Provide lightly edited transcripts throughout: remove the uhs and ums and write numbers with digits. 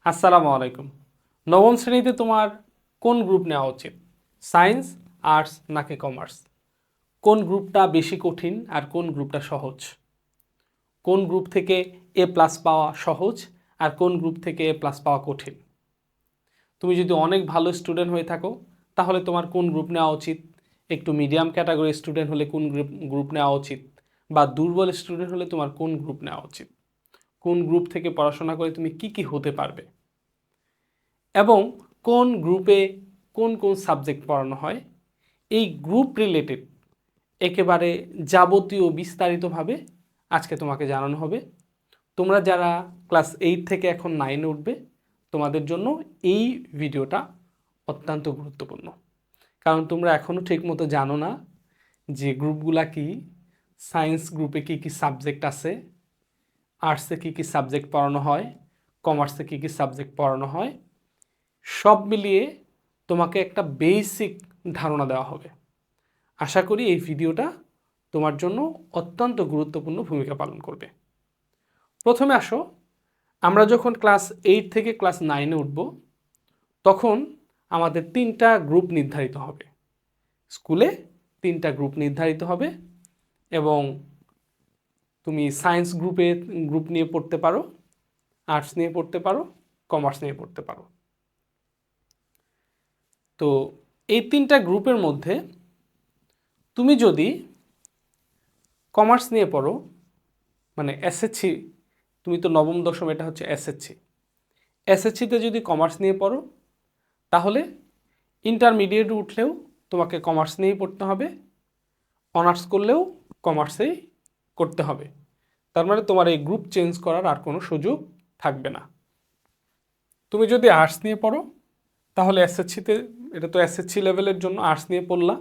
আসসালামু আলাইকুম। নবম শ্রেণীতে তোমার কোন গ্রুপ নেওয়া উচিত? সায়েন্স, আর্টস নাকি কমার্স? কোন গ্রুপটা বেশি কঠিন আর কোন গ্রুপটা সহজ? কোন গ্রুপ থেকে A+ পাওয়া সহজ আর কোন গ্রুপ থেকে A+ পাওয়া কঠিন? তুমি যদি অনেক ভালো স্টুডেন্ট হয়ে থাকো তাহলে তোমার কোন গ্রুপ নেওয়া উচিত? একটু মিডিয়াম ক্যাটাগরি স্টুডেন্ট হলে কোন গ্রুপ নেওয়া উচিত? বা দুর্বল স্টুডেন্ট হলে তোমার কোন গ্রুপ নেওয়া উচিত? কোন গ্রুপ থেকে পড়াশোনা করে তুমি কি হতে পারবে? এবং কোন গ্রুপে কোন কোন সাবজেক্ট পড়ানো হয়, এই গ্রুপ রিলেটেড একেবারে যাবতীয় বিস্তারিতভাবে আজকে তোমাকে জানানো হবে। তোমরা যারা ক্লাস 8 থেকে এখন 9-এ উঠবে তোমাদের জন্য এই ভিডিওটা অত্যন্ত গুরুত্বপূর্ণ, কারণ তোমরা এখনও ঠিকমতো জানো না যে গ্রুপগুলা কি, সায়েন্স গ্রুপে কি কি সাবজেক্ট আছে, আর্টসে কি কি সাবজেক্ট পড়ানো হয়, কমার্সে কি কি সাবজেক্ট পড়ানো হয়। সব মিলিয়ে তোমাকে একটা বেসিক ধারণা দেওয়া হবে। আশা করি এই ভিডিওটা তোমার জন্য অত্যন্ত গুরুত্বপূর্ণ ভূমিকা পালন করবে। প্রথমে আসো, আমরা যখন ক্লাস 8 থেকে ক্লাস 9-এ উঠব তখন আমাদের 3টা গ্রুপ নির্ধারিত হবে। স্কুলে 3টা গ্রুপ নির্ধারিত হবে এবং তুমি সায়েন্স গ্রুপ নিয়ে পড়তে পারো, আর্টস নিয়ে পড়তে পারো, কমার্স নিয়ে পড়তে পারো। তো এই 3টা গ্রুপের মধ্যে তুমি যদি কমার্স নিয়ে পড়ো, মানে এসএসসি, তুমি তো নবম দশম, এটা হচ্ছে এসএসসি। এসএসসিতে যদি কমার্স নিয়ে পড়ো তাহলে ইন্টারমিডিয়েট উঠলেও তোমাকে কমার্স নিয়েই পড়তে হবে, অনার্স করলেও কমার্সেই করতে হবে। তার মানে তোমার এই গ্রুপ চেঞ্জ করার আর কোনো সুযোগ থাকবে না। তুমি যদি আর্টস নিয়ে পড়ো তাহলে এসএসসিতে, এটা তো এসএসসি লেভেলের জন্য আর্টস নিয়ে পড়লা,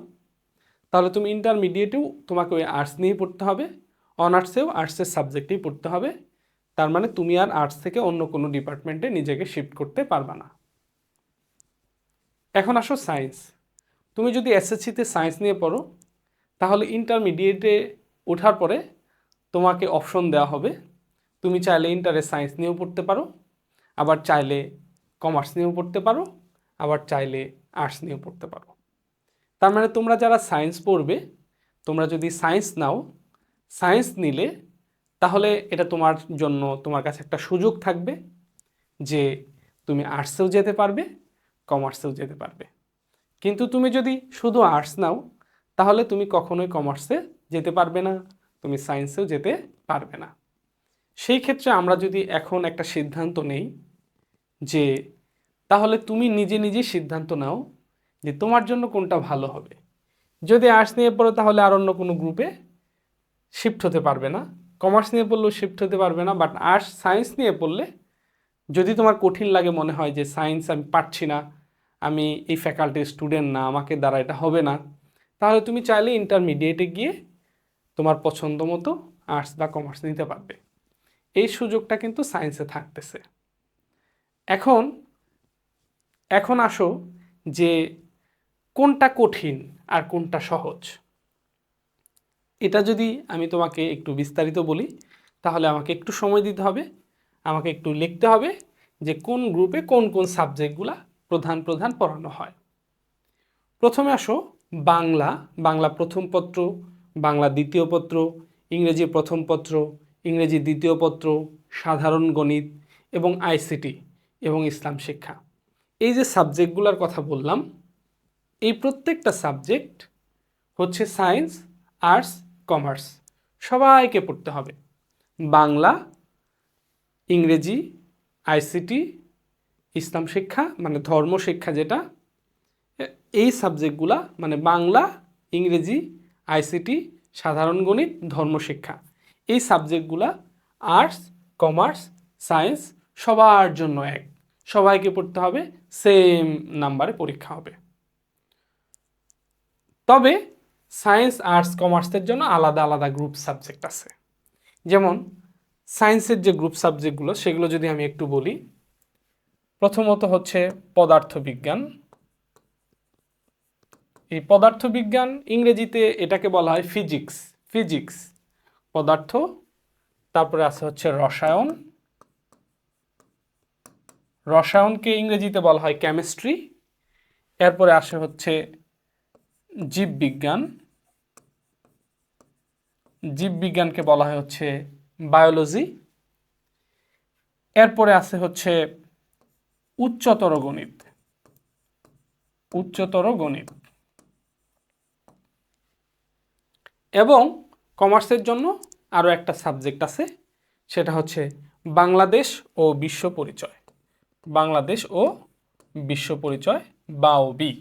তাহলে তুমি ইন্টারমিডিয়েটেও তোমাকে ওই আর্টস নিয়েই পড়তে হবে, অনার্সেও আর্টসের সাবজেক্টেই পড়তে হবে। তার মানে তুমি আর আর্টস থেকে অন্য কোনো ডিপার্টমেন্টে নিজেকে শিফট করতে পারবে না। এখন আসো সায়েন্স। তুমি যদি এসএসসিতে সায়েন্স নিয়ে পড়ো তাহলে ইন্টারমিডিয়েটে ওঠার পরে তোমাকে অপশন দেওয়া হবে, তুমি চাইলে ইন্টারে সায়েন্স নিয়েও পড়তে পারো, আবার চাইলে কমার্স নিয়েও পড়তে পারো, আবার চাইলে আর্টস নিয়েও পড়তে পারো। তার মানে তোমরা যারা সায়েন্স পড়বে, তোমরা যদি সায়েন্স নাও, সায়েন্স নিলে তাহলে এটা তোমার জন্য, তোমার কাছে একটা সুযোগ থাকবে যে তুমি আর্টসেও যেতে পারবে, কমার্সেও যেতে পারবে। কিন্তু তুমি যদি শুধু আর্টস নাও তাহলে তুমি কখনোই কমার্সে যেতে পারবে না, তুমি সায়েন্সেও যেতে পারবে না। সেই ক্ষেত্রে আমরা যদি এখন একটা সিদ্ধান্ত নেই যে তাহলে তুমি নিজে নিজে সিদ্ধান্ত নাও যে তোমার জন্য কোনটা ভালো হবে। যদি আর্টস নিয়ে পড়ো তাহলে আর অন্য কোনো গ্রুপে শিফট হতে পারবে না, কমার্স নিয়ে পড়লেও শিফট হতে পারবে না, বাট আর্টস সায়েন্স নিয়ে পড়লে যদি তোমার কঠিন লাগে, মনে হয় যে সায়েন্স আমি পারছি না, আমি এই ফ্যাকাল্টির স্টুডেন্ট না, আমাকে দ্বারা এটা হবে না, তাহলে তুমি চাইলে ইন্টারমিডিয়েটে গিয়ে তোমার পছন্দ মতো আর্টস বা কমার্স নিতে পারবে। এই সুযোগটা কিন্তু সায়েন্সে থাকতেছে। এখন এখন আসো যে কোনটা কঠিন আর কোনটা সহজ। এটা যদি আমি তোমাকে একটু বিস্তারিত বলি তাহলে আমাকে একটু সময় দিতে হবে, আমাকে একটু লিখতে হবে যে কোন গ্রুপে কোন কোন সাবজেক্টগুলো প্রধান প্রধান পড়ানো হয়। প্রথমে আসো বাংলা, বাংলা প্রথম পত্র, বাংলা দ্বিতীয় পত্র, ইংরেজি প্রথম পত্র, ইংরেজি দ্বিতীয় পত্র, সাধারণ গণিত এবং আইসিটি এবং ইসলাম শিক্ষা। এই যে সাবজেক্টগুলোর কথা বললাম, এই প্রত্যেকটা সাবজেক্ট হচ্ছে সায়েন্স, আর্টস, কমার্স সবাইকে পড়তে হবে। বাংলা, ইংরেজি, আইসিটি, ইসলাম শিক্ষা মানে ধর্ম শিক্ষা যেটা, এই সাবজেক্টগুলা মানে বাংলা, ইংরেজি, আইসিটি, সাধারণ গণিত, ধর্মশিক্ষা, এই সাবজেক্টগুলা আর্টস, কমার্স, সায়েন্স সবার জন্য এক, সবাইকে পড়তে হবে, সেম নাম্বারে পরীক্ষা হবে। তবে সায়েন্স, আর্টস, কমার্সের জন্য আলাদা আলাদা গ্রুপ সাবজেক্ট আছে। যেমন সায়েন্সের যে গ্রুপ সাবজেক্টগুলো সেগুলো যদি আমি একটু বলি, প্রথমত হচ্ছে পদার্থবিজ্ঞান। এই পদার্থবিজ্ঞান ইংরেজিতে এটাকে বলা হয় ফিজিক্স, ফিজিক্স পদার্থ। তারপরে আছে হচ্ছে রসায়ন, রসায়নকে ইংরেজিতে বলা হয় কেমিস্ট্রি। এরপরে আসে হচ্ছে জীববিজ্ঞান, জীববিজ্ঞানকে বলা হয় হচ্ছে বায়োলজি। এরপরে আছে হচ্ছে উচ্চতর গণিত, উচ্চতর গণিত। এবং কমার্সের জন্য আরও একটা সাবজেক্ট আছে, সেটা হচ্ছে বাংলাদেশ ও বিশ্ব পরিচয়, বাংলাদেশ ও বিশ্ব পরিচয় বাওবি।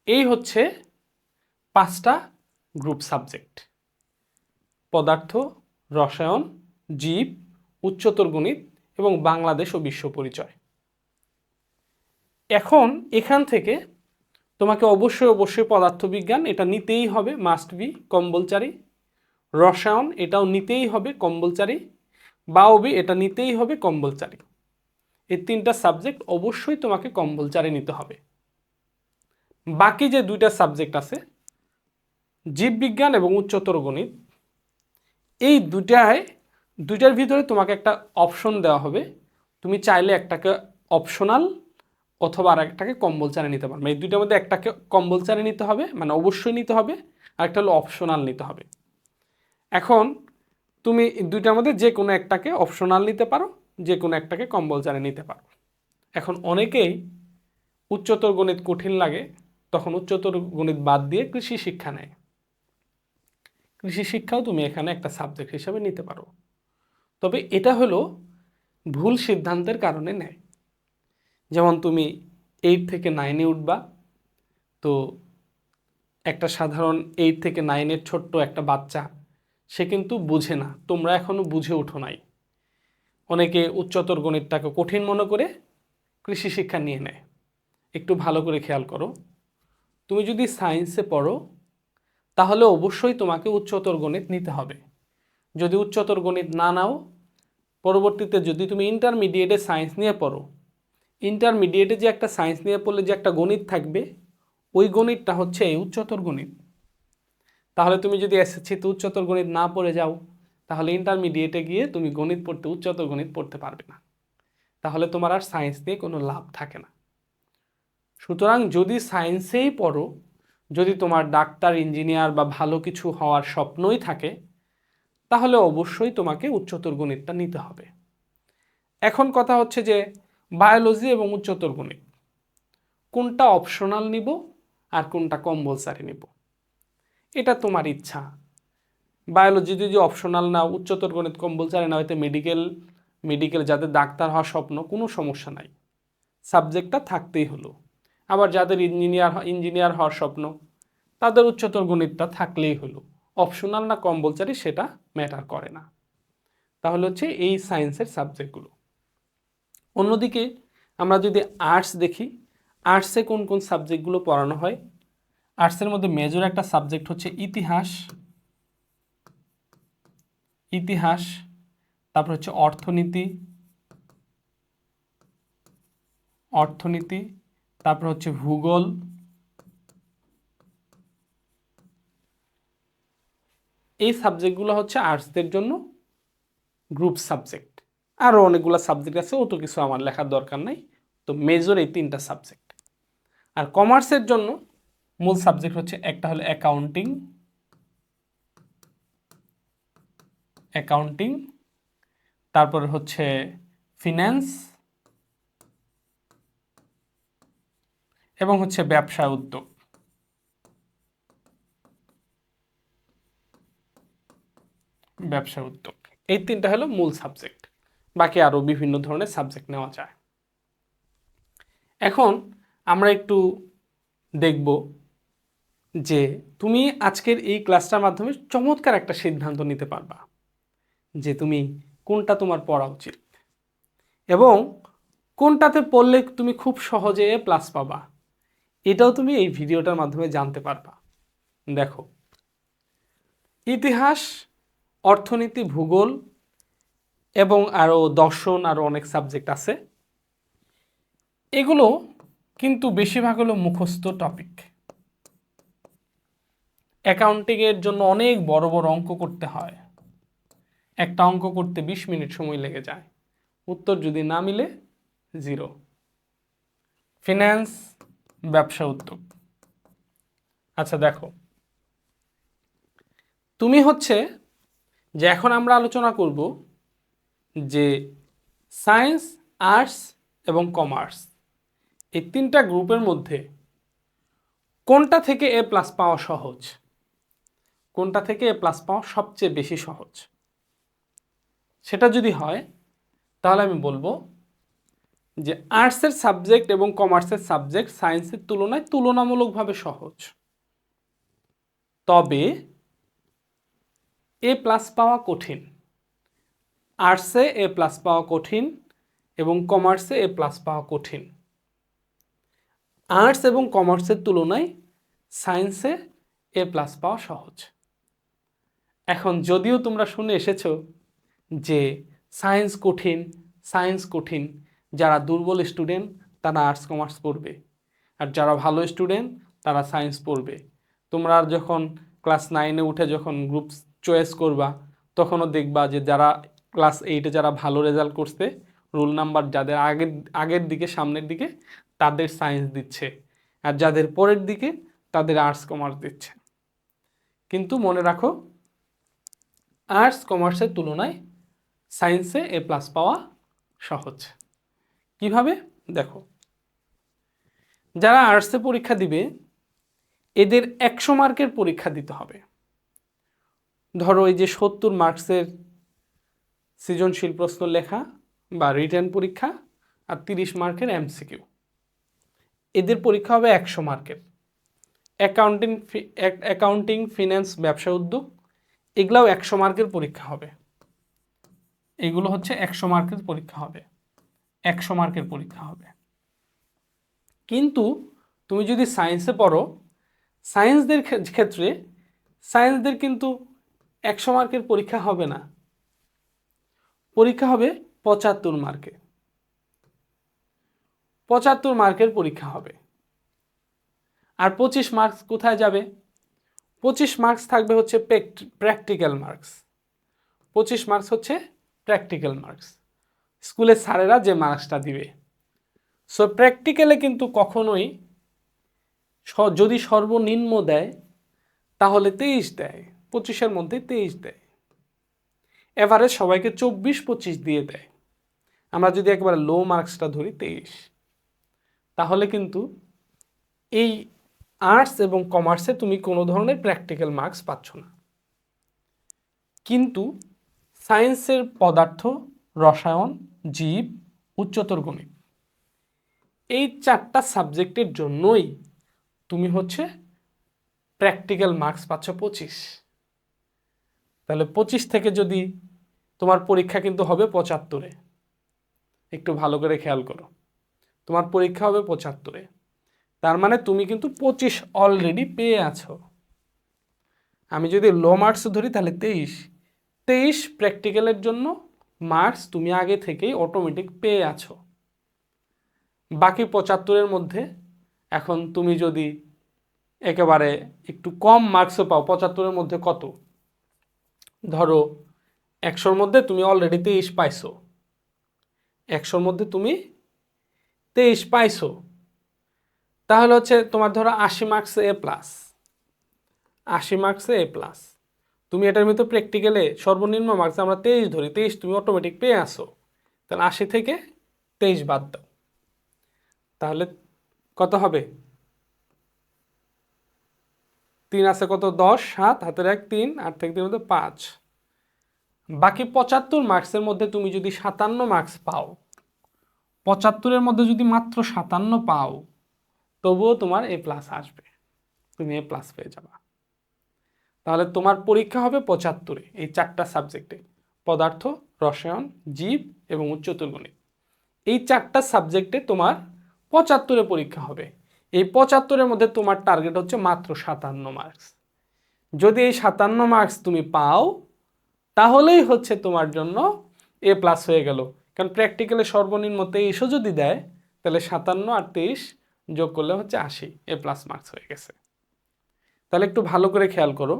এই হচ্ছে 5টা গ্রুপ সাবজেক্ট: পদার্থ, রসায়ন, জীব, উচ্চতর গণিত এবং বাংলাদেশ ও বিশ্ব পরিচয়। এখন এখান থেকে তোমাকে অবশ্যই পদার্থবিজ্ঞান এটা নিতেই হবে, মাস্ট বি, কম্পালসারি। রসায়ন এটাও নিতেই হবে, কম্পালসারি। বাওবি এটা নিতেই হবে, কম্পালসারি। এই 3টা সাবজেক্ট অবশ্যই তোমাকে কম্পালসারি নিতে হবে। বাকি যে 2টা সাবজেক্ট আছে, জীববিজ্ঞান এবং উচ্চতর গণিত, এই দুইটার ভিতরে তোমাকে একটা অপশন দেওয়া হবে। তুমি চাইলে একটাকে অপশনাল অথবা আর একটাকে কম্পালসারি নিতে পারবে। এই দুইটার মধ্যে একটাকে কম্পালসারি নিতে হবে, মানে অবশ্যই নিতে হবে, আর একটা হলো অপশনাল নিতে হবে। এখন তুমি দুইটার মধ্যে যে কোনো একটাকে অপশনাল নিতে পারো, যে কোনো একটাকে কম্পালসারি নিতে পারো। এখন অনেকেই উচ্চতর গণিত কঠিন লাগে, তখন উচ্চতর গণিত বাদ দিয়ে কৃষি শিক্ষা নেয়। কৃষি শিক্ষাও তুমি এখানে একটা সাবজেক্ট হিসাবে নিতে পারো, তবে এটা হলো ভুল সিদ্ধান্তের কারণে নেয়। যেমন তুমি 8 থেকে 9-এ উঠবা, তো একটা সাধারণ 8 থেকে 9-এর ছোট্ট একটা বাচ্চা, সে কিন্তু বুঝে না, তোমরা এখনো বুঝে ওঠো নাই। অনেকে উচ্চতর গণিতটাকে কঠিন মনে করে কৃষি শিক্ষা নিয়ে নেয়। একটু ভালো করে খেয়াল করো, তুমি যদি সায়েন্সে পড়ো তাহলে অবশ্যই তোমাকে উচ্চতর গণিত নিতে হবে। যদি উচ্চতর গণিত না নাও, পরবর্তীতে যদি তুমি ইন্টারমিডিয়েটে সায়েন্স নিয়ে পড়ো, ইন্টারমিডিয়েটে যে একটা সায়েন্স নিয়ে পড়লে যে একটা গণিত থাকবে, ওই গণিতটা হচ্ছে এই উচ্চতর গণিত। তাহলে তুমি যদি এসএসসিতে উচ্চতর গণিত না পড়ে যাও, তাহলে ইন্টারমিডিয়েটে গিয়ে তুমি গণিত পড়তে, উচ্চতর গণিত পড়তে পারবে না। তাহলে তোমার আর সায়েন্স নিয়ে কোনো লাভ থাকে না। সুতরাং যদি সায়েন্সেই পড়ো, যদি তোমার ডাক্তার, ইঞ্জিনিয়ার বা ভালো কিছু হওয়ার স্বপ্নই থাকে, তাহলে অবশ্যই তোমাকে উচ্চতর গণিতটা নিতে হবে। এখন কথা হচ্ছে যে বায়োলজি এবং উচ্চতর গণিত কোনটা অপশনাল নিব আর কোনটা কম্পালসারি নিব, এটা তোমার ইচ্ছা। বায়োলজি যদি অপশনাল নাও, উচ্চতর গণিত কম্পালসারি না, হয়তো মেডিকেল যাদের ডাক্তার হওয়ার স্বপ্ন, কোনো সমস্যা নাই, সাবজেক্টটা থাকতেই হলো। আবার যাদের ইঞ্জিনিয়ার হওয়ার স্বপ্ন, তাদের উচ্চতর গণিতটা থাকলেই হলো। অপশনাল না কম্পালসারি সেটা ম্যাটার করে না। তাহলে হচ্ছে এই সায়েন্সের সাবজেক্টগুলো। অন্যদিকে আমরা যদি আর্টস দেখি, আর্টসে কোন কোন সাবজেক্টগুলো পড়ানো হয়। আর্টসের মধ্যে মেজর একটা সাবজেক্ট হচ্ছে ইতিহাস, ইতিহাস, তারপর হচ্ছে অর্থনীতি, অর্থনীতি, তারপর হচ্ছে ভূগোল, এই সাবজেক্টগুলো হচ্ছে আর্টসদের জন্য গ্রুপ সাবজেক্ট। আরও অনেকগুলো সাবজেক্ট আছে, অত কিছু আমার লেখার দরকার নাই। তো মেজর এই 3টা সাবজেক্ট। আর কমার্সের জন্য মূল সাবজেক্ট হচ্ছে একটা হলো অ্যাকাউন্টিং, অ্যাকাউন্টিং, তারপরে হচ্ছে ফিন্যান্স এবং হচ্ছে ব্যবসা উদ্যোগ। ব্যবসা উদ্যোগ, এই 3টা হলো মূল সাবজেক্ট। বাকি আরও বিভিন্ন ধরনের সাবজেক্ট নেওয়া যায়। এখন আমরা একটু দেখব যে তুমি আজকের এই ক্লাসটার মাধ্যমে চমৎকার একটা সিদ্ধান্ত নিতে পারবা যে তুমি কোনটা তোমার পড়া উচিত এবং কোনটাতে পড়লে তুমি খুব সহজে A+ পাবা, এটাও তুমি এই ভিডিওটার মাধ্যমে জানতে পারবা। দেখো, ইতিহাস, অর্থনীতি, ভূগোল এবং আরও দর্শন, আরও অনেক সাবজেক্ট আছে, এগুলো কিন্তু বেশিরভাগ হলো মুখস্থ টপিক। অ্যাকাউন্টিংয়ের জন্য অনেক বড় বড় অঙ্ক করতে হয়, একটা অঙ্ক করতে 20 মিনিট সময় লেগে যায়। উত্তর যদি না মিলে 0। ফিন্যান্স, ব্যবসা উদ্যোগ। আচ্ছা দেখো, তুমি হচ্ছে যে এখন আমরা আলোচনা করব যে সায়েন্স, আর্টস এবং কমার্স এই তিনটা গ্রুপের মধ্যে কোনটা থেকে এ প্লাস পাওয়া সহজ, কোনটা থেকে এ প্লাস পাওয়া সবচেয়ে বেশি সহজ। সেটা যদি হয় তাহলে আমি বলবো যে আর্টসের সাবজেক্ট এবং কমার্সের সাবজেক্ট সায়েন্সের তুলনায় তুলনামূলকভাবে সহজ, তবে এ প্লাস পাওয়া কঠিন। আর্টসে এ প্লাস পাওয়া কঠিন এবং কমার্সে এ প্লাস পাওয়া কঠিন। আর্টস এবং কমার্সের তুলনায় সায়েন্সে এ প্লাস পাওয়া সহজ। এখন যদিও তোমরা শুনে এসেছো যে সায়েন্স কঠিন, সায়েন্স কঠিন, যারা দুর্বল স্টুডেন্ট তারা আর্টস কমার্স পড়বে, আর যারা ভালো স্টুডেন্ট তারা সায়েন্স পড়বে। তোমরা যখন ক্লাস 9-এ উঠে যখন গ্রুপ চয়েস করবা তখনও দেখবা যে যারা ক্লাস 8-এ যারা ভালো রেজাল্ট করছে, রোল নাম্বার যাদের আগের দিকে সামনের দিকে তাদের সায়েন্স দিচ্ছে, আর যাদের পরের দিকে তাদের আর্টস কমার্স দিচ্ছে। কিন্তু মনে রাখো, আর্টস কমার্সের তুলনায় সায়েন্সে এ প্লাস পাওয়া সহজ। কিভাবে দেখো, যারা আর্টসে পরীক্ষা দিবে এদের 100 মার্কের পরীক্ষা দিতে হবে। ধরো এই যে 70 মার্কসের সৃজনশীল প্রশ্ন লেখা বা রিটেন পরীক্ষা আর 30 মার্কের এমসিকিউ, এদের পরীক্ষা হবে 100 মার্কের। অ্যাকাউন্টিং, ফিন্যান্স, ব্যবসা উদ্যোগ এগুলাও 100 মার্কের পরীক্ষা হবে। এগুলো হচ্ছে 100 মার্কের পরীক্ষা হবে, 100 মার্কের পরীক্ষা হবে। কিন্তু তুমি যদি সায়েন্সে পড়ো, সায়েন্সদের ক্ষেত্রে সায়েন্সদের কিন্তু 100 মার্কের পরীক্ষা হবে না, পরীক্ষা হবে 75 মার্কে, 75 মার্কের পরীক্ষা হবে। আর 25 মার্কস কোথায় যাবে? 25 মার্কস থাকবে হচ্ছে প্র্যাকটিক্যাল মার্কস। 25 মার্কস হচ্ছে প্র্যাকটিক্যাল মার্কস, স্কুলের স্যারেরা যে মার্কসটা দিবে। সো প্র্যাকটিক্যালে কিন্তু কখনোই যদি সর্বনিম্ন দেয় তাহলে 23 দেয়, 25-এর মধ্যে 23 দেয়। এভারেজ সবাইকে 24-25 দিয়ে দেয়। আমরা যদি একেবারে লো মার্কসটা ধরি 23, তাহলে কিন্তু এই আর্টস এবং কমার্সে তুমি কোনো ধরনের প্র্যাকটিক্যাল মার্কস পাচ্ছ না। কিন্তু সায়েন্সের পদার্থ, রসায়ন, জীব, উচ্চতর গণিত এই 4টা সাবজেক্টের জন্যই তুমি হচ্ছে প্র্যাকটিক্যাল মার্কস পাচ্ছ 25। তাহলে 25 থেকে যদি তোমার পরীক্ষা কিন্তু হবে 75-এ, একটু ভালো করে খেয়াল করো, তোমার পরীক্ষা হবে 75-এ, তার মানে তুমি কিন্তু 25 অলরেডি পেয়ে আছো। আমি যদি লো মার্কস ধরি তাহলে 23 প্র্যাকটিক্যালের জন্য মার্কস তুমি আগে থেকেই অটোমেটিক পেয়ে আছো। বাকি 75-এর মধ্যে এখন তুমি যদি একেবারে একটু কম মার্কসও পাও, 75-এর মধ্যে কত, ধরো 100-র মধ্যে তুমি অলরেডি 23 পাইছো, 100-র মধ্যে তুমি 23 পাইছো, তাহলে হচ্ছে তোমার ধরো 80 মার্কসে এ প্লাস, 80 মার্কসে এ প্লাস। তুমি এটার ভিতরে প্র্যাকটিক্যালে সর্বনিম্ন মার্কস আমরা 23 ধরি, 23 তুমি অটোমেটিক পেয়ে আসো, তাহলে 80 থেকে 23 বাদ দাও, তাহলে কত হবে? 3 আছে কত, 10, 7, হাতের 1 3, 8 থেকে 3 মধ্যে 5। বাকি 75 মার্কসের মধ্যে তুমি যদি 57 মার্কস পাও, 75-এর মধ্যে যদি মাত্র 57 পাও, তবুও তোমার এ প্লাস আসবে, তুমি এ প্লাস পেয়ে যাবা। তাহলে তোমার পরীক্ষা হবে 75-এ এই 4টা সাবজেক্টে, পদার্থ, রসায়ন, জীব এবং উচ্চতর গণিত। এই 4টা সাবজেক্টে তোমার 75-এ পরীক্ষা হবে। এই 75-এর মধ্যে তোমার টার্গেট হচ্ছে মাত্র 57 মার্কস। যদি এই 57 মার্কস তুমি পাও তাহলেই হচ্ছে তোমার জন্য এ প্লাস হয়ে গেল। কারণ প্র্যাকটিক্যালে সর্বনিম্ন 23ও যদি দেয় তাহলে 57 আর 23 যোগ করলে হচ্ছে 80, এ প্লাস মার্কস হয়ে গেছে। তাহলে একটু ভালো করে খেয়াল করো,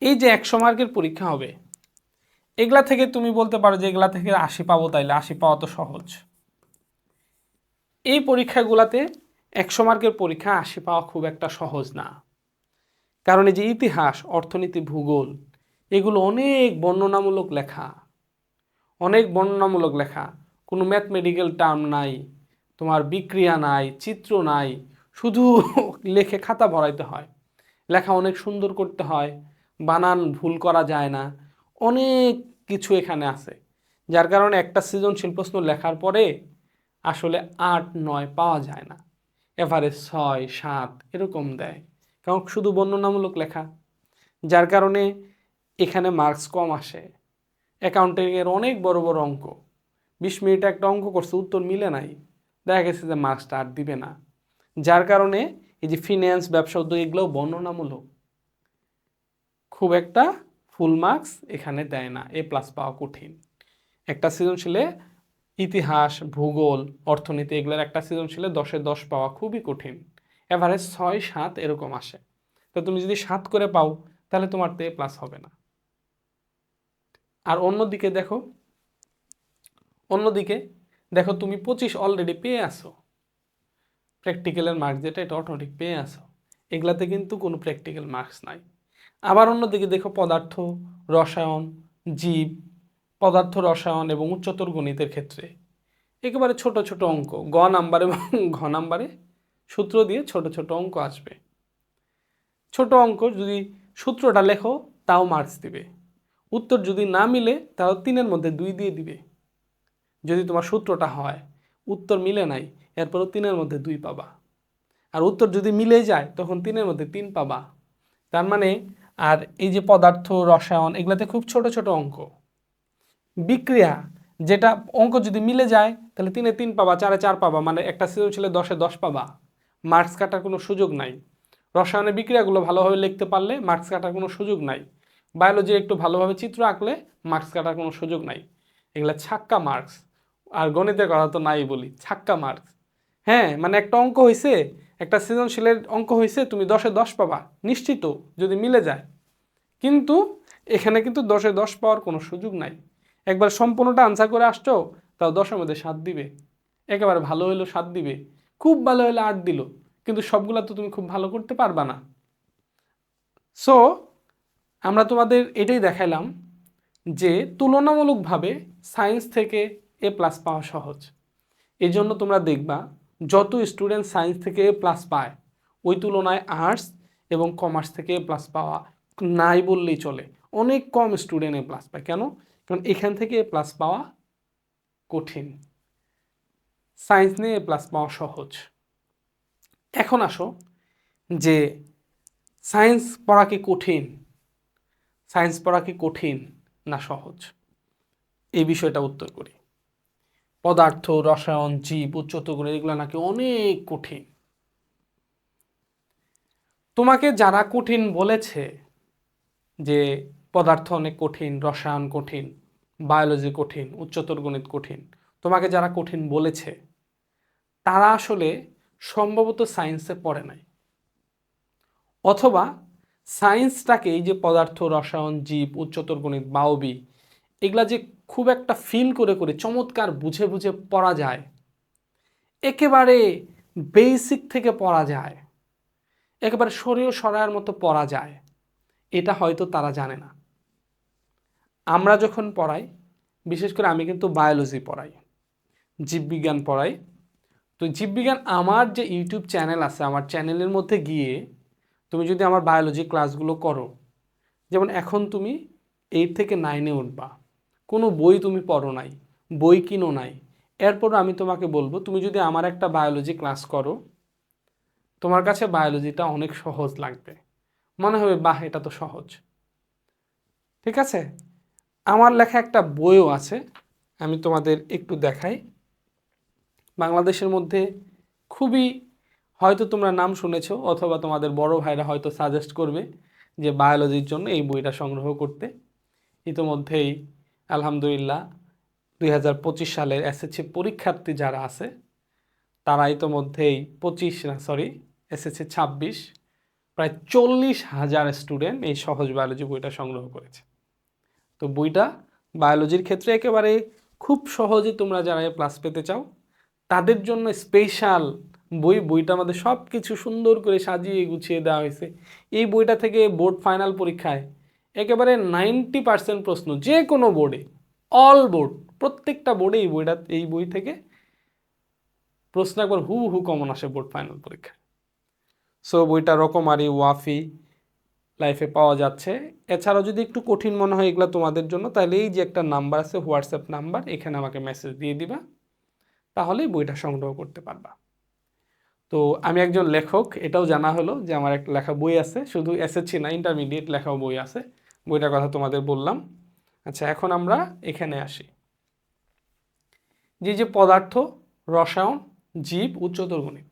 এই যে 100 মার্কের পরীক্ষা হবে, এগুলা থেকে তুমি বলতে পারো যে এগুলা থেকে 80 পাবো, তাইলে 80 পাওয়া তো সহজ। এই পরীক্ষাগুলোতে 100 মার্কের পরীক্ষা 80 পাওয়া খুব একটা সহজ না, কারণ এই যে ইতিহাস, অর্থনীতি, ভূগোল এগুলো অনেক বর্ণনামূলক লেখা, অনেক বর্ণনামূলক লেখা, কোনো ম্যাথমেটিক্যাল টার্ম নাই, তোমার বিক্রিয়া নাই, চিত্র নাই, শুধু লেখে খাতা ভরাইতে হয়, লেখা অনেক সুন্দর করতে হয়, বানান ভুল করা যায় না, অনেক কিছু এখানে আছে, যার কারণে একটা সৃজনশীল প্রশ্ন লেখার পরে আসলে 8-9 পাওয়া যায় না, এভারেজ 6-7 এরকম দেয়, কারণ শুধু বর্ণনামূলক লেখা, যার কারণে এখানে মার্কস কম আসে। অ্যাকাউন্টিংয়ের অনেক বড় বড় অঙ্ক, 20 মিনিটে একটা অঙ্ক করছে, উত্তর মিলে নাই, দেখা গেছে যে মার্কসটা আর দিবে না, যার কারণে এই যে ফিন্যান্স, ব্যবসা, উদ্যোগ এগুলোও বর্ণনামূলক, খুব একটা ফুল মার্কস এখানে দেয় না, A+ পাওয়া কঠিন। একটা সৃজনশীলে ইতিহাস, ভূগোল, অর্থনীতি এগুলোর একটা সৃজনশীলে 10-এ 10 পাওয়া খুবই কঠিন, এভারেজ 6-7 এরকম আসে। তো তুমি যদি 7 করে পাও তাহলে তোমার তো A+ হবে না। আর অন্যদিকে দেখো তুমি 25 অলরেডি পেয়ে আসো, প্র্যাকটিক্যালের মার্কস যেটা এটা অটোমেটিক পেয়ে আসো, এগুলাতে কিন্তু কোনো প্র্যাকটিক্যাল মার্কস নাই। আবার অন্যদিকে দেখো পদার্থ, রসায়ন, জীব, পদার্থ, রসায়ন এবং উচ্চতর গণিতের ক্ষেত্রে একেবারে ছোট ছোট অঙ্ক, গ নাম্বার এবং ঘ নাম্বারে সূত্র দিয়ে ছোট ছোট অঙ্ক আসবে। ছোট অঙ্ক যদি সূত্রটা লেখো তাও মার্কস দিবে, উত্তর যদি না মিলে তাও 3-এর মধ্যে 2 দিয়ে দিবে। যদি তোমার সূত্রটা হয়, উত্তর মিলে নাই, এরপরও 3-এর মধ্যে 2 পাবা। আর উত্তর যদি মিলে যায় তখন 3-এর মধ্যে 3 পাবা। তার মানে আর এই যে পদার্থ, রসায়ন এগুলাতে খুব ছোট ছোট অঙ্ক, বিক্রিয়া যেটা অঙ্ক যদি মিলে যায় তাহলে 3-এ 3 পাবা, 4-এ 4 পাবা, মানে একটা সৃজনশীলে 10-এ 10 পাবা, মার্কস কাটার কোনো সুযোগ নাই। রসায়নের বিক্রিয়াগুলো ভালোভাবে লিখতে পারলে মার্কস কাটার কোনো সুযোগ নাই। বায়োলজির একটু ভালোভাবে চিত্র আঁকলে মার্কস কাটার কোনো সুযোগ নাই, এগুলা ছাক্কা মার্কস। আর গণিতের কথা তো নাই বলি, ছাক্কা মার্কস। হ্যাঁ, মানে একটা অঙ্ক হয়েছে, একটা সৃজনশীলের অঙ্ক হয়েছে, তুমি 10-এ 10 পাবা নিশ্চিত যদি মিলে যায়, কিন্তু এখানে কিন্তু 10-এ 10 পাওয়ার কোনো সুযোগ নাই। একবার সম্পূর্ণটা আনসার করে আসছো তাও 10-এর মধ্যে 7 দিবে, একেবারে ভালো হইলো 7 দিবে, খুব ভালো হলে 8 দিল, কিন্তু সবগুলা তো তুমি খুব ভালো করতে পারবা না। সো আমরা তোমাদের এটাই দেখাইলাম যে তুলনামূলকভাবে সায়েন্স থেকে A+ পাওয়া সহজ। এই জন্য তোমরা দেখবা যত স্টুডেন্ট সায়েন্স থেকে A+ পায় ওই তুলনায় আর্টস এবং কমার্স থেকে A+ পাওয়া নাই বললেই চলে, অনেক কম স্টুডেন্ট A+ পায়। কেন? কারণ এখান থেকে A+ পাওয়া কঠিন, সায়েন্স নিয়ে A+ পাওয়া সহজ। এখন আসো যে সায়েন্স পড়া কি কঠিন, সায়েন্স পড়া কি কঠিন না সহজ, এই বিষয়টা উত্তর করি। পদার্থ, রসায়ন, জীব, উচ্চতর গণিত এগুলো নাকি অনেক কঠিন। তোমাকে যারা কঠিন বলেছে যে পদার্থ অনেক কঠিন, রসায়ন কঠিন, বায়োলজি কঠিন, উচ্চতর গণিত কঠিন, তোমাকে যারা কঠিন বলেছে তারা আসলে সম্ভবত সায়েন্সে পড়ে নাই, অথবা সায়েন্সটাকে এই যে পদার্থ, রসায়ন, জীব, উচ্চতর গণিত, বায়বি এগুলা যে খুব একটা ফিল করে করে চমৎকার বুঝে বুঝে পড়া যায়, একেবারে বেসিক থেকে পড়া যায়, একেবারে সরিয়ে সরায়ের মতো পড়া যায়, এটা হয়তো তারা জানে না। আমরা যখন পড়াই, বিশেষ করে আমি কিন্তু বায়োলজি পড়াই, জীববিজ্ঞান পড়াই, তো জীববিজ্ঞান আমার যে ইউটিউব চ্যানেল আছে, আমার চ্যানেলের মধ্যে গিয়ে তুমি যদি আমার বায়োলজি ক্লাসগুলো করো, যেমন এখন তুমি 8 থেকে 9-এ উঠবা, কোনো বই তুমি পড়ো নাই, বই কিনো নাই, এরপর আমি তোমাকে বলবো তুমি যদি আমার একটা বায়োলজি ক্লাস করো, তোমার কাছে বায়োলজিটা অনেক সহজ লাগবে, মনে হবে বাহ এটা তো সহজ। ঠিক আছে, আমার লেখা একটা বইও আছে, আমি তোমাদের একটু দেখাই। বাংলাদেশের মধ্যে খুবই, হয়তো তোমরা নাম শুনেছো অথবা তোমাদের বড় ভাইরা হয়তো সাজেস্ট করবে যে বায়োলজির জন্য এই বইটা সংগ্রহ করতে। ইতোমধ্যেই আলহামদুলিল্লাহ 2025 সালের এসএসসি পরীক্ষার্থী যারা আছে তারা ইতোমধ্যেই 26 প্রায় 40,000 স্টুডেন্ট এই সহজ বায়োলজি বইটা সংগ্রহ করেছে। তো বইটা বায়োলজির ক্ষেত্রে একেবারে খুব সহজে তোমরা যারা প্লাস পেতে চাও তাদের জন্য স্পেশাল বইটা আমাদের সব কিছু সুন্দর করে সাজিয়ে গুছিয়ে দেওয়া হয়েছে। এই বইটা থেকে বোর্ড ফাইনাল পরীক্ষায় একেবারে 90% প্রশ্ন যে কোনো বোর্ডে, অল বোর্ড, প্রত্যেকটা বোর্ডে এই বই থেকে প্রশ্ন একবার হু কমন আসে বোর্ড ফাইনাল পরীক্ষায়। সো বইটা রকমারি ওয়াফি লাইফে পাওয়া যাচ্ছে। এছাড়াও যদি একটু কঠিন মনে হয় এগুলো তোমাদের জন্য, তাহলে এই যে একটা নাম্বার আছে হোয়াটসঅ্যাপ নাম্বার, এখানে আমাকে মেসেজ দিয়ে দিবা, তাহলেই বইটা সংগ্রহ করতে পারবা। তো আমি একজন লেখক, এটাও জানা হলো যে আমার একটা লেখা বই আছে, শুধু এসএসসি না ইন্টারমিডিয়েট লেখাও বই আছে, বইটার কথা তোমাদের বললাম। আচ্ছা, এখন আমরা এখানে আসি। যে পদার্থ, রসায়ন, জীব, উচ্চতর গণিত,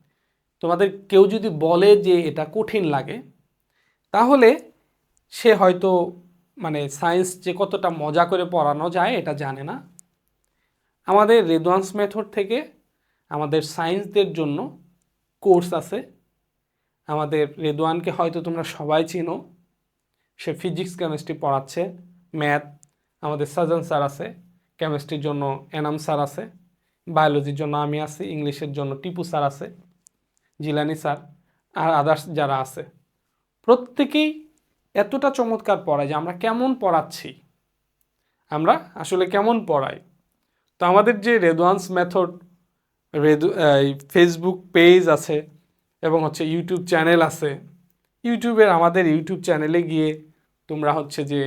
তোমাদের কেউ যদি বলে যে এটা কঠিন লাগে, তাহলে সে হয়তো মানে সায়েন্স যে কতটা মজা করে পড়ানো যায় এটা জানে না। আমাদের রেদওয়ান্স মেথড থেকে আমাদের সায়েন্সদের জন্য কোর্স আছে। আমাদের রেদওয়ানকে হয়তো তোমরা সবাই চিনো, সে ফিজিক্স কেমিস্ট্রি পড়াচ্ছে, ম্যাথ আমাদের সাজান স্যার আছে, কেমিস্ট্রির জন্য এনাম স্যার আছে, বায়োলজির জন্য আমি আছি, ইংলিশের জন্য টিপু স্যার আছে, জিলানি স্যার, আর আদার্স যারা আছে প্রত্যেকেই এতটা চমৎকার পড়ায় যে আমরা কেমন পড়াচ্ছি, আমরা আসলে কেমন পড়াই। তো আমাদের যে রেদওয়ান্স মেথড ফেসবুক পেজ আছে এবং হচ্ছে ইউটিউব চ্যানেল আছে, আমাদের ইউটিউব চ্যানেলে গিয়ে তোমরা হচ্ছে যে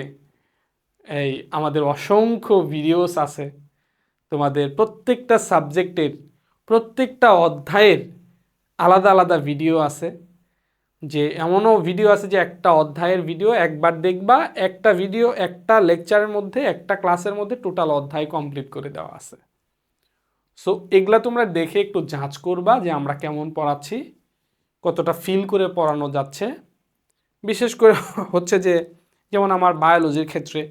আমাদের অসংখ্য ভিডিওস আছে, তোমাদের প্রত্যেকটা সাবজেক্টের প্রত্যেকটা অধ্যায়ের আলাদা আলাদা ভিডিও আছে। যে এমনও ভিডিও আছে যে একটা অধ্যায়ের ভিডিও একবার দেখবা, একটা ভিডিও একটা লেকচারের মধ্যে, একটা ক্লাসের মধ্যে টোটাল অধ্যায় কমপ্লিট করে দেওয়া আছে। সো এগুলা তোমরা দেখে একটু যাচ করবা যে আমরা কেমন পড়াচ্ছি, কতটা ফিল করে পড়ানো যাচ্ছে। বিশেষ করে হচ্ছে যে যেমন আমার বায়োলজির ক্ষেত্রে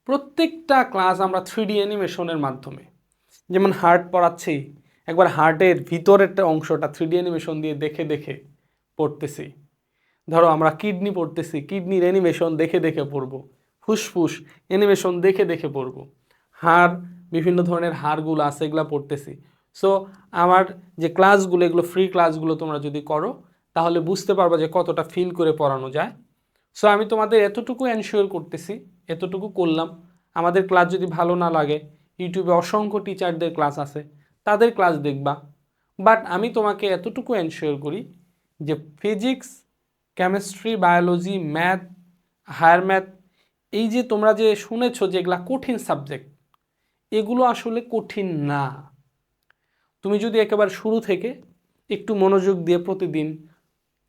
প্রত্যেকটা ক্লাস আমরা 3D অ্যানিমেশনের মাধ্যমে, যেমন হার্ট পড়াচ্ছি, একবার হার্টের ভিতরের অংশটা 3D অ্যানিমেশন দিয়ে দেখে দেখে পড়তেছি। ধরো আমরা কিডনি পড়তেছি, কিডনির অ্যানিমেশন দেখে দেখে পড়বো, ফুসফুস অ্যানিমেশন দেখে দেখে পড়বো, হাড়, বিভিন্ন ধরনের হাড়গুলো আছে এগুলো পড়তেছি। সো আমার যে ক্লাসগুলো, এগুলো ফ্রি ক্লাসগুলো তোমরা যদি করো তাহলে বুঝতে পারবা যে কতটা ফিল করে পড়ানো যায়। সো আমি তোমাদের এতটুকু এনশিওর করতেছি, এতটুকু করলাম। আমাদের ক্লাস যদি ভালো না লাগে, ইউটিউবে অসংখ্য টিচারদের ক্লাস আছে, তাদের ক্লাস দেখবা। বাট আমি তোমাকে এতটুকু এনশিওর করি যে physics, chemistry, biology, math, higher math, এই যে তোমরা যে শুনেছো যে এগুলা কঠিন সাবজেক্ট, এগুলো আসলে কঠিন না। তুমি যদি একেবারে শুরু থেকে একটু মনোযোগ দিয়ে প্রতিদিন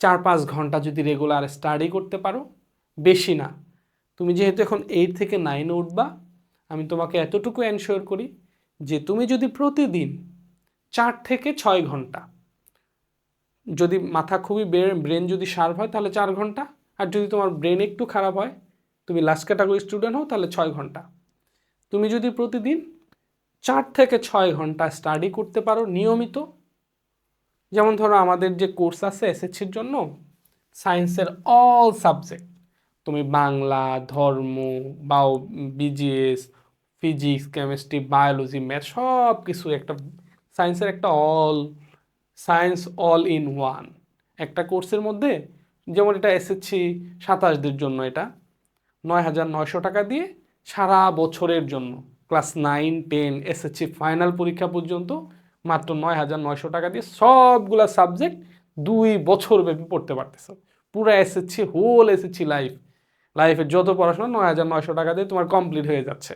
4-5 ঘন্টা যদি রেগুলার স্টাডি করতে পারো, বেশি না, তুমি যেহেতু এখন 8 থেকে 9 উঠবা, আমি তোমাকে এতটুকু এনশিওর করি যে তুমি যদি প্রতিদিন 4 থেকে 6 ঘন্টা, যদি মাথা খুবই ব্রেন যদি শার্প হয় তাহলে 4 ঘন্টা, আর যদি তোমার ব্রেন একটু খারাপ হয়, তুমি লাস্ট ক্যাটাগরি স্টুডেন্ট হও, তাহলে 6 ঘন্টা। তুমি যদি প্রতিদিন 4 থেকে 6 ঘন্টা স্টাডি করতে পারো নিয়মিত, যেমন ধরো আমাদের যে কোর্স আছে এসএসসির জন্য সায়েন্সের অল সাবজেক্ট, তুমি বাংলা, ধর্ম, BGS, physics, chemistry, biology, math, সব কিছু একটা সায়েন্সের একটা সায়েন্স অল ইন ওয়ান একটা কোর্সের মধ্যে। যেমন এটা এসএসসি 27দের জন্য এটা 9,900 টাকা দিয়ে সারা বছরের জন্য, ক্লাস 9, 10, এসএসসি ফাইনাল পরীক্ষা পর্যন্ত মাত্র 9,900 টাকা দিয়ে সবগুলা সাবজেক্ট 2 বছর ব্যাপী পড়তে পারতেছ। পুরো এসএসসি, হোল এসএসসি লাইফের যত পড়াশোনা 9,900 টাকা দিয়ে তোমার কমপ্লিট হয়ে যাচ্ছে।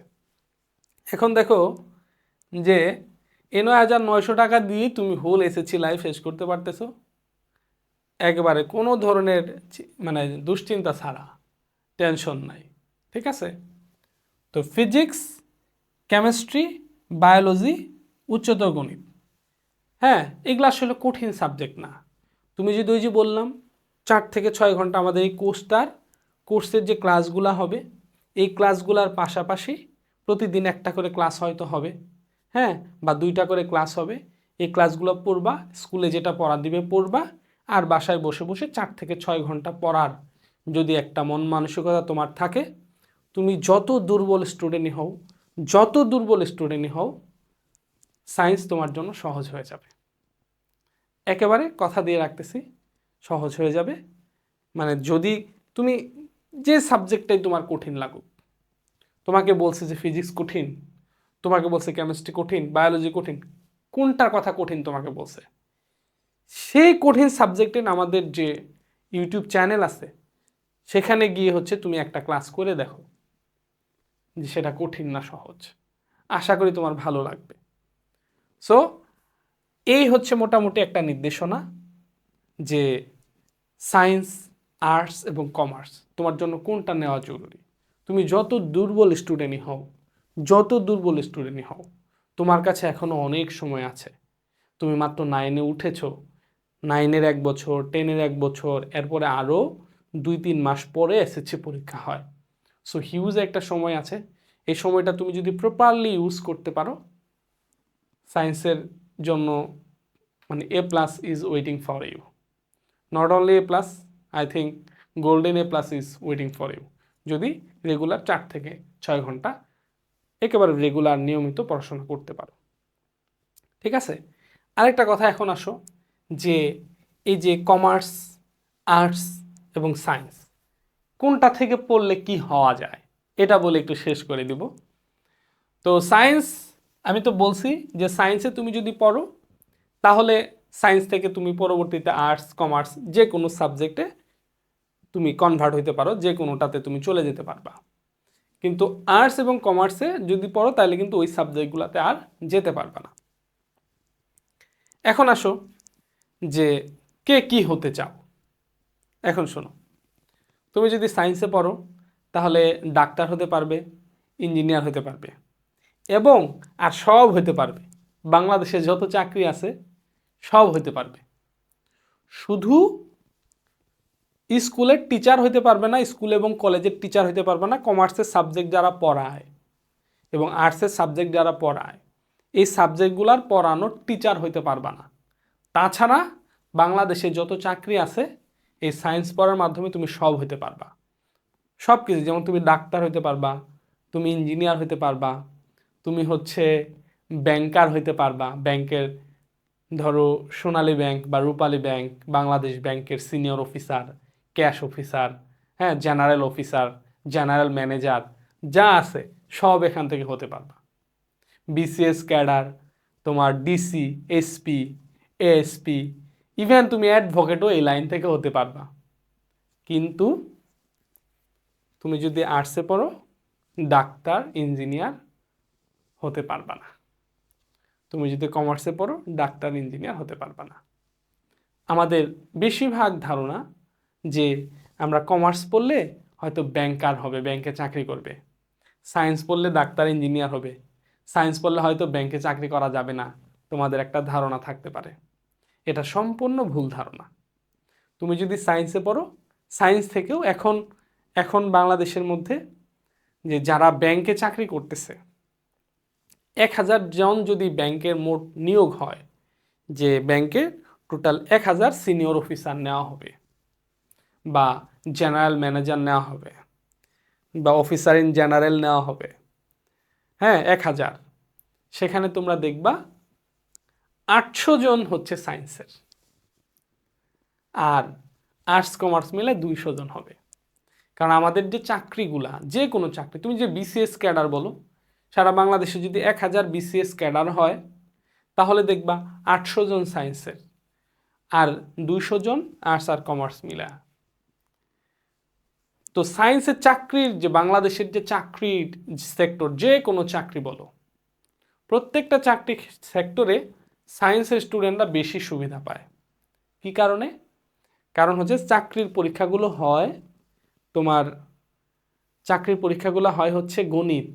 এখন দেখো যে এই 9,900 টাকা দিয়ে তুমি হোল এসএসসি লাইফ শেষ করতে পারতেছো একেবারে কোনো ধরনের মানে দুশ্চিন্তা ছাড়া, টেনশন নাই, ঠিক আছে? তো ফিজিক্স, কেমিস্ট্রি, বায়োলজি, উচ্চতর গণিত, হ্যাঁ, এগুলো আসলে কঠিন সাবজেক্ট না। তুমি যদি ওই যে বললাম 4 থেকে 6 ঘন্টা আমাদের এই কোর্সের যে ক্লাসগুলো হবে, এই ক্লাসগুলোর পাশাপাশি প্রতিদিন একটা করে ক্লাস হয়তো হবে, হ্যাঁ, বা 2টা করে ক্লাস হবে। এই ক্লাসগুলো পড়বা, স্কুলে যেটা পড়া দিবে পড়বা, আর বাসায় বসে বসে 4 থেকে 6 ঘন্টা পড়ার যদি একটা মন মানসিকতা তোমার থাকে, তুমি যত দুর্বল স্টুডেন্টই হও সায়েন্স তোমার জন্য সহজ হয়ে যাবে। একেবারে কথা দিয়ে রাখতেছি, সহজ হয়ে যাবে। মানে যদি তুমি যে সাবজেক্টটাই তোমার কঠিন লাগুক, তোমাকে বলছে যে ফিজিক্স কঠিন, তোমাকে বলছে কেমিস্ট্রি কঠিন, বায়োলজি কঠিন, কোনটার কথা কঠিন তোমাকে বলছে, সেই কঠিন সাবজেক্টে আমাদের যে ইউটিউব চ্যানেল আছে সেখানে গিয়ে হচ্ছে তুমি একটা ক্লাস করে দেখো যে সেটা কঠিন না সহজ। আশা করি তোমার ভালো লাগবে। সো এই হচ্ছে মোটামুটি একটা নির্দেশনা যে সায়েন্স, আর্টস এবং কমার্স তোমার জন্য কোনটা নেওয়া জরুরি। তুমি যত দুর্বল স্টুডেন্টই হও তোমার কাছে এখনও অনেক সময় আছে। তুমি মাত্র 9-এ উঠেছো, 9-এর 1 বছর, 10-এর 1 বছর, এরপরে আরও 2-3 মাস পরে এসএসসি পরীক্ষা হয়। সো হিউজ একটা সময় আছে। এই সময়টা তুমি যদি প্রপারলি ইউজ করতে পারো, সায়েন্সের জন্য মানে A+ is waiting for you. Not only A+, I think golden A+ is waiting for you, যদি রেগুলার 4 থেকে 6 ঘন্টা একেবারে রেগুলার নিয়মিত পড়াশোনা করতে পারো। ঠিক আছে, আরেকটা কথা এখন আসো যে এই যে কমার্স, আর্টস এবং সায়েন্স কোনটা থেকে পড়লে কি হওয়া যায় এটা বলে একটু শেষ করে দিব। তো সায়েন্স, আমি তো বলছি যে সায়েন্সে তুমি যদি পড়ো তাহলে সায়েন্স থেকে তুমি পরবর্তীতে আর্টস, কমার্স যে কোনো সাবজেক্টে তুমি কনভার্ট হইতে পারো, যে কোনোটাতে তুমি চলে যেতে পারবা। কিন্তু আর্টস এবং কমার্সে যদি পড়ো তাহলে কিন্তু ওই সাবজেক্টগুলোতে আর যেতে পারবা না। এখন আসো যে কে কি হতে চাও। এখন শোনো, তুমি যদি সায়েন্সে পড়ো তাহলে ডাক্তার হতে পারবে, ইঞ্জিনিয়ার হতে পারবে এবং আর সব হতে পারবে। বাংলাদেশে যত চাকরি আছে সব হতে পারবে। শুধু স্কুলের টিচার হতে পারবে না, স্কুল এবং কলেজের টিচার হতে পারবে না। কমার্সের সাবজেক্ট যারা পড়ায় এবং আর্টসের সাবজেক্ট যারা পড়ায় এই সাবজেক্টগুলোর পড়ানোর টিচার হতে পারবে না। তাছাড়া বাংলাদেশে যত চাকরি আছে এই সায়েন্স পড়ার মাধ্যমে তুমি সব হতে পারবা। সব কিছু, যেমন তুমি ডাক্তার হতে পারবা, তুমি ইঞ্জিনিয়ার হতে পারবা, তুমি হচ্ছে ব্যাংকার হতে পারবা। ব্যাংকের ধরো সোনালী ব্যাংক বা রূপালী ব্যাংক, বাংলাদেশ ব্যাংকের সিনিয়র অফিসার, ক্যাশ অফিসার, হ্যাঁ, জেনারেল অফিসার, জেনারেল ম্যানেজার যা আছে সব এখান থেকে হতে পারবা। বিসিএস ক্যাডার, তোমার ডিসি, এসপি, এএসপি, ইভেন তুমি অ্যাডভোকেটও এই লাইন থেকে হতে পারবা। কিন্তু তুমি যদি আর্টসে পড়ো ডাক্তার, ইঞ্জিনিয়ার হতে পারবা না। তুমি যদি কমার্সে পড়ো ডাক্তার, ইঞ্জিনিয়ার হতে পারবা না। আমাদের বেশিরভাগ ধারণা যে আমরা কমার্স পড়লে হয়তো ব্যাংকার হবে, ব্যাংকে চাকরি করবে। সায়েন্স পড়লে ডাক্তার, ইঞ্জিনিয়ার হবে। সায়েন্স পড়লে হয়তো ব্যাংকে চাকরি করা যাবে না, তোমাদের একটা ধারণা থাকতে পারে। এটা সম্পূর্ণ ভুল ধারণা। তুমি যদি সায়েন্সে পড়ো, সায়েন্স থেকেও এখন এখন বাংলাদেশের মধ্যে যে যারা ব্যাংকে চাকরি করতেছে 1000 জন যদি ব্যাংকের মোট নিয়োগ হয়, যে ব্যাংকে টোটাল 1000 সিনিয়র অফিসার নেওয়া হবে বা জেনারেল ম্যানেজার নেওয়া হবে বা অফিসার ইন জেনারেল নেওয়া হবে, হ্যাঁ 1000, সেখানে তোমরা দেখবা 800 জন হচ্ছে সায়েন্সের আর আর্টস কমার্স মিলে 200 জন হবে। কারণ আমাদের যে চাকরিগুলা, যে কোনো চাকরি, তুমি যে বিসিএস ক্যাডার বলো, সারা বাংলাদেশে যদি 1000 বিসিএস ক্যাডার হয় তাহলে দেখবা 800 জন সায়েন্সের আর 200 জন আর্টস আর কমার্স মিলা। তো সায়েন্সের চাকরির যে বাংলাদেশের যে চাকরির সেক্টর, যে কোনো চাকরি বলো, প্রত্যেকটা চাকরি সেক্টরে সায়েন্সের স্টুডেন্টরা বেশি সুবিধা পায়। কি কারণে? কারণ হচ্ছে চাকরির পরীক্ষাগুলো হয় হচ্ছে গণিত।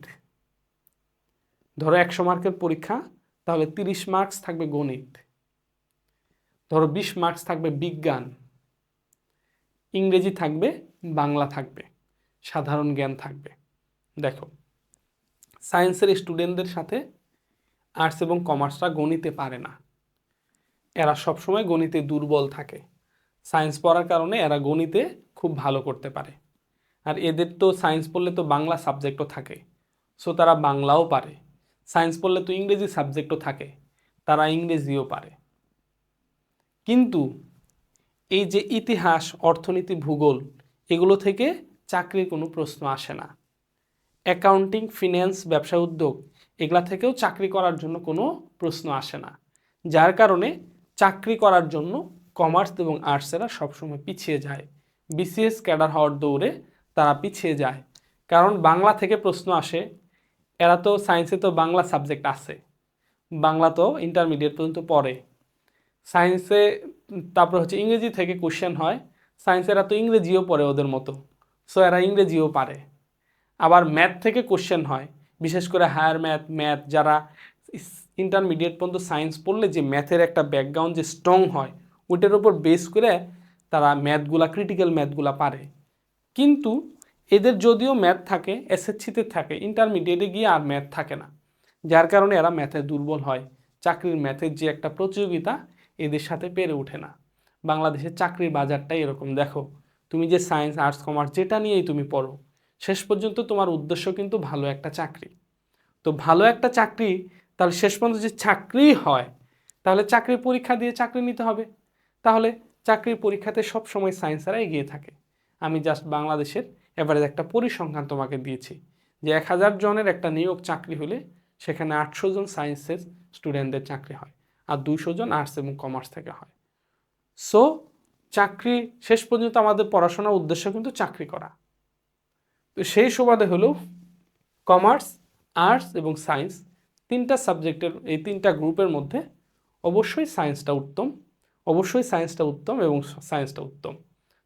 ধরো 100 মার্কের পরীক্ষা, তাহলে 30 মার্কস থাকবে গণিত, ধরো 20 মার্কস থাকবে বিজ্ঞান, ইংরেজি থাকবে, বাংলা থাকবে, সাধারণ জ্ঞান থাকবে। দেখো, সায়েন্সের স্টুডেন্টদের সাথে আর্টস এবং কমার্সরা গণিতে পারে না, এরা সবসময় গণিতে দুর্বল থাকে। সায়েন্স পড়ার কারণে এরা গণিতে খুব ভালো করতে পারে। আর এদের তো সায়েন্স পড়লে তো বাংলা সাবজেক্টও থাকে, সো তারা বাংলাও পারে। সায়েন্স পড়লে তো ইংরেজি সাবজেক্টও থাকে, তারা ইংরেজিও পারে। কিন্তু এই যে ইতিহাস, অর্থনীতি, ভূগোল, এগুলো থেকে চাকরির কোনো প্রশ্ন আসে না। অ্যাকাউন্টিং, ফিন্যান্স, ব্যবসা, উদ্যোগ, এগুলা থেকেও চাকরি করার জন্য কোনো প্রশ্ন আসে না। যার কারণে চাকরি করার জন্য কমার্স এবং আর্টসেরা সবসময় পিছিয়ে যায়। বিসিএস ক্যাডার হওয়ার দৌড়ে তারা পিছিয়ে যায়, কারণ বাংলা থেকে প্রশ্ন আসে। এরা তো সায়েন্সে তো বাংলা সাবজেক্ট আছে, বাংলা তো ইন্টারমিডিয়েট পর্যন্ত পড়ে। সায়েন্সে তারপর হচ্ছে ইংরেজি থেকে কোশ্চেন হয়, সায়েন্সেরা তো ইংরেজিও পড়ে ওদের মতো, সো এরা ইংরেজিও পারে। আবার ম্যাথ থেকে কোশ্চেন হয়, বিশেষ করে হায়ার ম্যাথ যারা ইন্টারমিডিয়েট পর্যন্ত সায়েন্স পড়লে যে ম্যাথের একটা ব্যাকগ্রাউন্ড যে স্ট্রং হয়, ওইটার উপর বেস করে তারা ম্যাথগুলা, ক্রিটিক্যাল ম্যাথগুলা পারে। কিন্তু এদের যদিও ম্যাথ থাকে, এসএসসিতে থাকে, ইন্টারমিডিয়েটে গিয়ে আর ম্যাথ থাকে না, যার কারণে এরা ম্যাথে দুর্বল হয়। চাকরির ম্যাথের যে একটা প্রতিযোগিতা, এদের সাথে পেরে ওঠে না। বাংলাদেশের চাকরির বাজারটাই এরকম। দেখো, তুমি যে সায়েন্স, আর্টস, কমার্স যেটা নিয়েই তুমি পড়ো, শেষ পর্যন্ত তোমার উদ্দেশ্য কিন্তু ভালো একটা চাকরি। তো ভালো একটা চাকরি, তাহলে শেষ পর্যন্ত যে চাকরি হয়, তাহলে চাকরির পরীক্ষা দিয়ে চাকরি নিতে হবে। তাহলে চাকরির পরীক্ষাতে সব সময় সায়েন্সেরা এগিয়ে থাকে। আমি জাস্ট বাংলাদেশের এভারেজ একটা পরিসংখ্যান তোমাকে দিয়েছি, যে 1000 জনের একটা নিয়োগ চাকরি হলে সেখানে 800 জন সায়েন্সের স্টুডেন্টদের চাকরি হয়, আর 200 জন আর্টস এবং কমার্স থেকে হয়। সো চাকরি শেষ পর্যন্ত আমাদের পড়াশোনার উদ্দেশ্য কিন্তু চাকরি করা। তো সেই সুবাদে হলো কমার্স, আর্টস এবং সায়েন্স, তিনটা সাবজেক্টের, এই তিনটা গ্রুপের মধ্যে অবশ্যই সায়েন্সটা উত্তম, অবশ্যই সায়েন্সটা উত্তম এবং সায়েন্সটা উত্তম।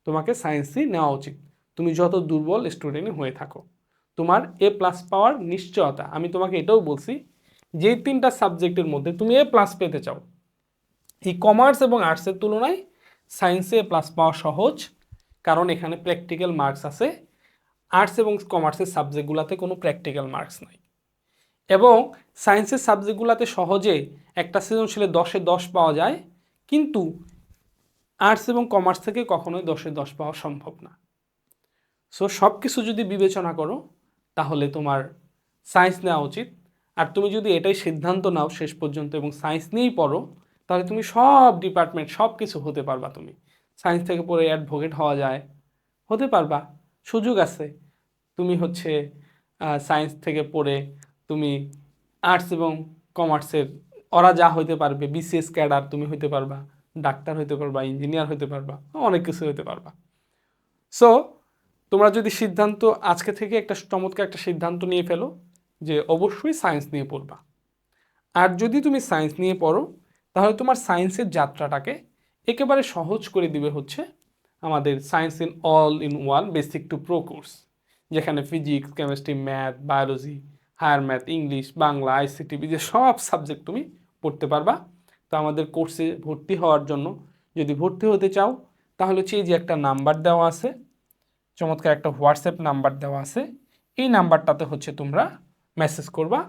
তোমাকে সায়েন্সই নেওয়া উচিত, তুমি যত দুর্বল স্টুডেন্টই হয়ে থাকো। তোমার A+ পাওয়ার নিশ্চয়তা, আমি তোমাকে এটাও বলছি, যেই তিনটা সাবজেক্টের মধ্যে তুমি A+ পেতে চাও, এই কমার্স এবং আর্টসের তুলনায় সায়েন্সে A+ পাওয়া সহজ, কারণ এখানে প্র্যাকটিক্যাল মার্কস আছে। আর্টস এবং কমার্সের সাবজেক্টগুলোতে কোনো প্র্যাকটিক্যাল মার্কস নাই, এবং সায়েন্সের সাবজেক্টগুলোতে সহজে একটা সৃজনশীলে 10-এ 10 পাওয়া যায়, কিন্তু আর্টস এবং কমার্স থেকে কখনোই 10-এ 10 পাওয়া সম্ভব না। সো সব কিছু যদি বিবেচনা করো, তাহলে তোমার সায়েন্স নেওয়া উচিত। আর তুমি যদি এটাই সিদ্ধান্ত নাও শেষ পর্যন্ত এবং সায়েন্স নিয়েই পড়ো, তাহলে তুমি সব ডিপার্টমেন্ট, সব কিছু হতে পারবা। তুমি সায়েন্স থেকে পড়ে অ্যাডভোকেট হওয়া যায়, হতে পারবা, সুযোগ আছে। তুমি হচ্ছে সায়েন্স থেকে পড়ে তুমি আর্টস এবং কমার্সের, ওরা যা হইতে পারবে, বিসিএস ক্যাডার তুমি হইতে পারবা, ডাক্তার হইতে পারবা, ইঞ্জিনিয়ার হইতে পারবা, অনেক কিছু হইতে পারবা। সো তোমরা যদি সিদ্ধান্ত আজকে থেকে একটা চমৎকার একটা সিদ্ধান্ত নিয়ে ফেলো যে অবশ্যই সায়েন্স নিয়ে পড়বা, আর যদি তুমি সায়েন্স নিয়ে পড়ো, তাহলে তোমার সায়েন্সের যাত্রাটাকে একেবারে সহজ করে দিবে হচ্ছে আমাদের science in all in one basic to pro course, যেখানে physics, chemistry, math, biology, higher math, English, Bangla, ICT, যে সব সাবজেক্ট তুমি পড়তে পারবা। তো আমাদের কোর্সে ভর্তি হওয়ার জন্য, যদি ভর্তি হতে চাও, তাহলে হচ্ছে এই যে একটা নাম্বার দেওয়া আছে, চমৎকার একটা হোয়াটসঅ্যাপ নাম্বার দেওয়া আছে, এই নাম্বারটাতে হচ্ছে তোমরা মেসেজ করবা,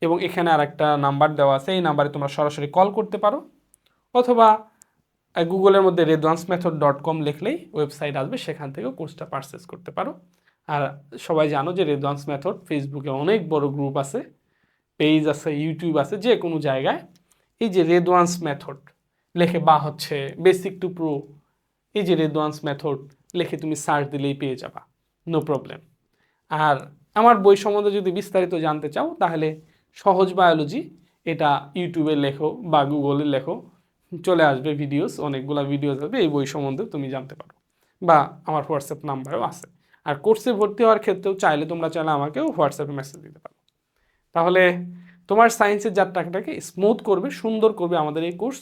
এবং এখানে আর একটা নাম্বার দেওয়া আছে, এই নাম্বারে তোমরা সরাসরি কল করতে পারো, অথবা গুগলের মধ্যে redvancemethod.com লিখলেই ওয়েবসাইট আসবে, সেখান থেকেও কোর্সটা পারচেস করতে পারো। আর সবাই জানো যে রেদওয়ান্স মেথড ফেসবুকে অনেক বড় গ্রুপ আছে, পেজ আছে, ইউটিউব আছে, যে কোনো জায়গায় এই যে রেদওয়ান্স মেথড লেখে, বা হচ্ছে বেসিক টু প্রো, এই যে রেদওয়ান্স মেথড লিখে তুমি সার্চ দিলেই পেয়ে যাবা, নো প্রবলেম। আর আমার বই সম্বন্ধে যদি বিস্তারিত জানতে চাও, তাহলে সহজ বায়োলজি, এটা ইউটিউবে লেখো বা গুগলে লেখো, চলে আসবে ভিডিওস, অনেকগুলো ভিডিওস আসবে, এই বই সম্বন্ধে তুমি জানতে পারো, বা আমার হোয়াটসঅ্যাপ নাম্বারও আছে। আর কোর্সে ভর্তি হওয়ার ক্ষেত্রেও তোমরা চাইলে আমাকেও হোয়াটসঅ্যাপে মেসেজ দিতে পারো। তাহলে তোমার সায়েন্সের যাত্রাটাকে স্মুথ করবে, সুন্দর করবে আমাদের এই কোর্স।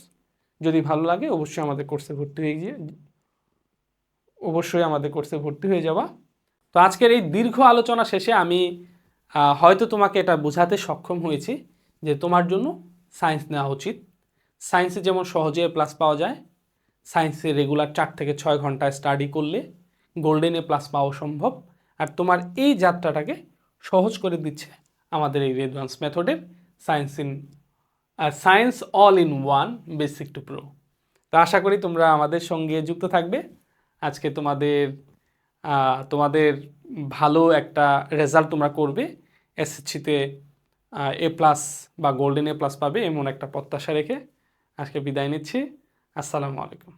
যদি ভালো লাগে অবশ্যই আমাদের কোর্সে ভর্তি হয়ে গিয়ে যাবা। তো আজকের এই দীর্ঘ আলোচনা শেষে আমি হয়তো তোমাকে এটা বোঝাতে সক্ষম হয়েছি যে তোমার জন্য সায়েন্স নেওয়া উচিত। সায়েন্সে যেমন সহজে A+ পাওয়া যায়, সায়েন্সে রেগুলার 4 থেকে 6 ঘন্টা স্টাডি করলে গোল্ডেন A+ পাওয়া সম্ভব। আর তোমার এই যাত্রাটাকে সহজ করে দিচ্ছে আমাদের এই রেদওয়ান্স মেথডের science all in one basic to pro. তো আশা করি তোমরা আমাদের সঙ্গে যুক্ত থাকবে। আজকে তোমাদের তোমাদের ভালো একটা রেজাল্ট তোমরা করবে, এসএসসিতে A+ বা গোল্ডেন A+ পাবে এমন একটা প্রত্যাশা রেখে আজকে বিদায় নিচ্ছি। আসসালামু আলাইকুম।